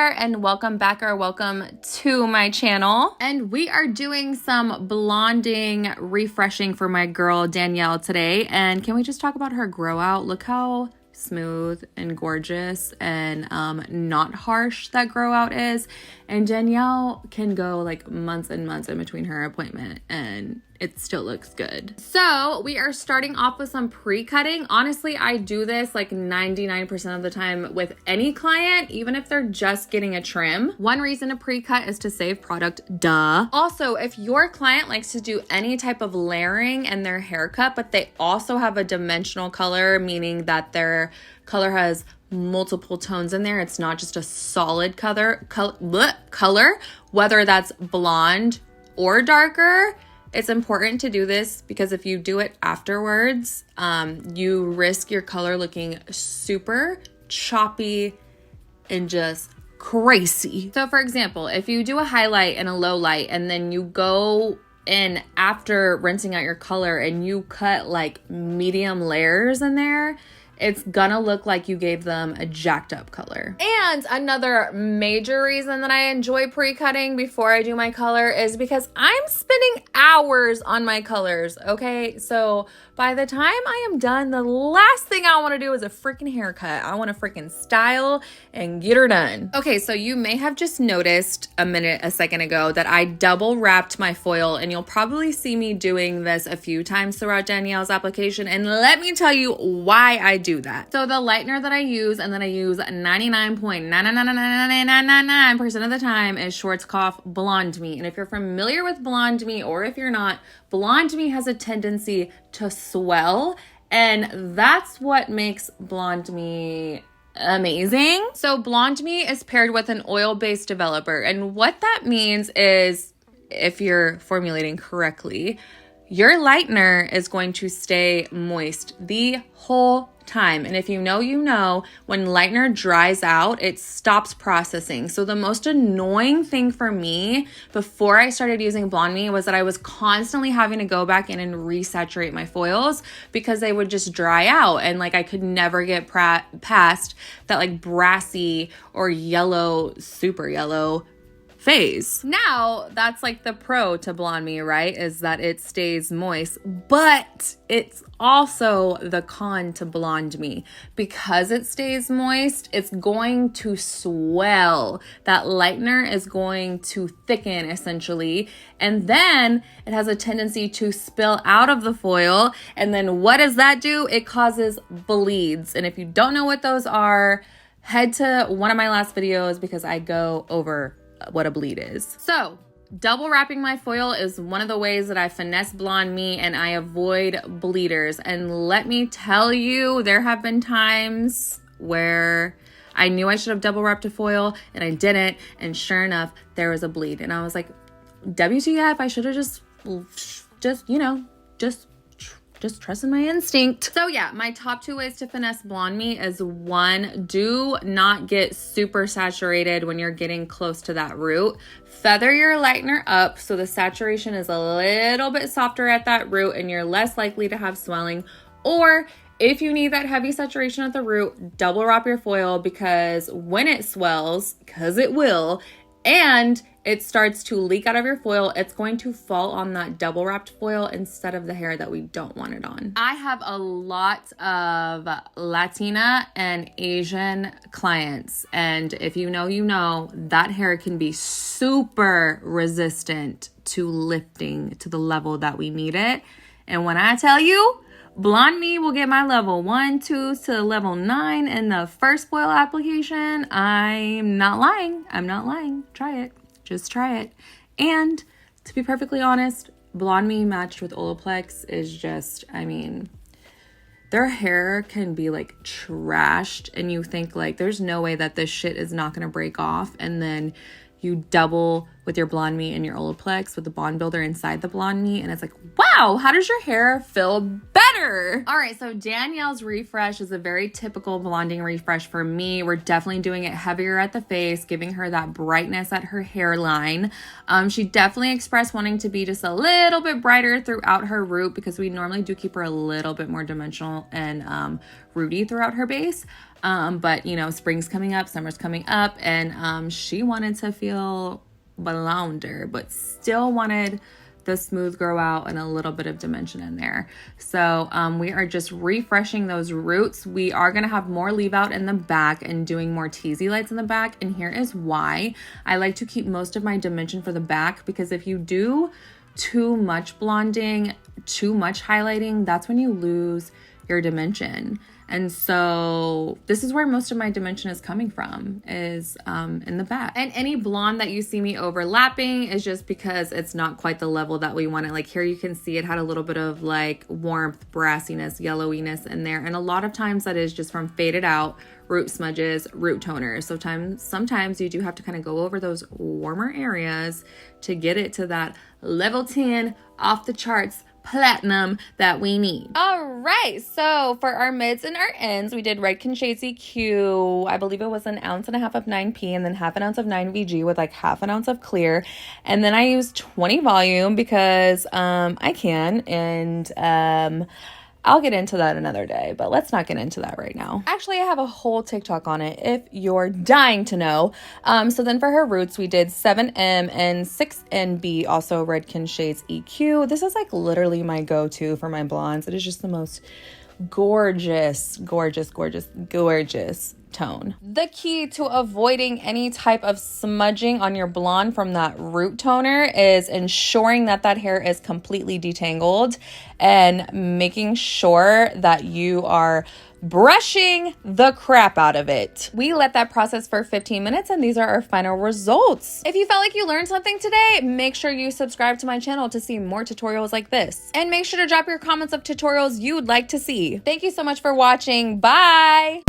there, and welcome back or welcome to my channel. And we are doing some blonding refreshing for my girl Danielle today. And can we just talk about her grow out? Look how smooth and gorgeous and not harsh that grow out is. And Danielle can go like months and months in between her appointment and it still looks good. So we are starting off with some pre-cutting. Honestly, I do this like 99% of the time with any client, even if they're just getting a trim. One reason to pre-cut is to save product, duh. Also, if your client likes to do any type of layering in their haircut, but they also have a dimensional color, meaning that their color has multiple tones in there, it's not just a solid color, whether that's blonde or darker, it's important to do this because if you do it afterwards, you risk your color looking super choppy and just crazy. So for example, if you do a highlight and a low light and then you go in after rinsing out your color and you cut like medium layers in there, it's gonna look like you gave them a jacked up color. And another major reason that I enjoy pre-cutting before I do my color is because I'm spending hours on my colors, okay? So by the time I am done, the last thing I wanna do is a freaking haircut. I wanna freaking style and get her done. Okay, so you may have just noticed a second ago that I double wrapped my foil, and you'll probably see me doing this a few times throughout Danielle's application. And let me tell you why I do that. So the lightener that I use, and that I use 99.9999999% of the time, is Schwarzkopf Blondeme. And if you're familiar with Blondeme, or if you're not, Blondeme has a tendency to swell, and that's what makes Blondeme amazing. So Blondeme is paired with an oil-based developer, and what that means is, if you're formulating correctly, your lightener is going to stay moist the whole time. And if you know, you know, when lightener dries out, it stops processing. So the most annoying thing for me before I started using Blondeme was that I was constantly having to go back in and resaturate my foils because they would just dry out, and like I could never get past that like brassy or yellow, super yellow phase. Now, that's like the pro to Blondeme, right? Is that it stays moist, but it's also the con to Blondeme. Because it stays moist, it's going to swell. That lightener is going to thicken essentially, and then it has a tendency to spill out of the foil. And then what does that do? It causes bleeds. And if you don't know what those are, head to one of my last videos because I go over what a bleed is. So double wrapping my foil is one of the ways that I finesse Blondeme and I avoid bleeders. And let me tell you, there have been times where I knew I should have double wrapped a foil and I didn't, and sure enough, there was a bleed. And I was like, WTF, I should have just trusting my instinct. So yeah, my top two ways to finesse Blondeme is, one, do not get super saturated when you're getting close to that root. Feather your lightener up so the saturation is a little bit softer at that root and you're less likely to have swelling. Or if you need that heavy saturation at the root, double wrap your foil, because when it swells, because it will, and it starts to leak out of your foil, it's going to fall on that double wrapped foil instead of the hair that we don't want it on. I have a lot of Latina and Asian clients, and if you know, you know, that hair can be super resistant to lifting to the level that we need it. And when I tell you, Blondeme will get my level 1, 2 to level 9 in the first foil application, I'm not lying. I'm not lying. Try it. Just try it. And to be perfectly honest, Blondeme matched with Olaplex is just, I mean, their hair can be like trashed and you think like there's no way that this shit is not going to break off, and then you double with your Blonde Me and your Olaplex with the Bond Builder inside the Blonde Me. And it's like, wow, how does your hair feel better? All right, so Danielle's refresh is a very typical blonding refresh for me. We're definitely doing it heavier at the face, giving her that brightness at her hairline. She definitely expressed wanting to be just a little bit brighter throughout her root because we normally do keep her a little bit more dimensional and rooty throughout her base. But you know, spring's coming up, summer's coming up, and she wanted to feel blonder, but still wanted the smooth grow out and a little bit of dimension in there. So we are just refreshing those roots. We are going to have more leave out in the back and doing more teasy lights in the back. And here is why. I like to keep most of my dimension for the back, because if you do too much blonding, too much highlighting, that's when you lose your dimension. And so this is where most of my dimension is coming from, is in the back. And any blonde that you see me overlapping is just because it's not quite the level that we want it. Like here you can see it had a little bit of like warmth, brassiness, yellowiness in there. And a lot of times that is just from faded out root smudges, root toners. So sometimes you do have to kind of go over those warmer areas to get it to that level 10 off the charts platinum that we need. All right, so for our mids and our ends, we did Redken Shades EQ. I believe it was 1.5 ounces of 9P and then 1/2 ounce of 9VG with like 1/2 ounce of clear. And then I used 20 volume because I can, and I'll get into that another day, but let's not get into that right now. Actually, I have a whole TikTok on it if you're dying to know. So then for her roots, we did 7M and 6NB, also Redken Shades EQ. This is like literally my go-to for my blondes. It is just the most gorgeous, gorgeous, gorgeous, gorgeous tone. The key to avoiding any type of smudging on your blonde from that root toner is ensuring that that hair is completely detangled and making sure that you are brushing the crap out of it. We let that process for 15 minutes and these are our final results. If you felt like you learned something today, make sure you subscribe to my channel to see more tutorials like this. And make sure to drop your comments of tutorials you would like to see. Thank you so much for watching. Bye!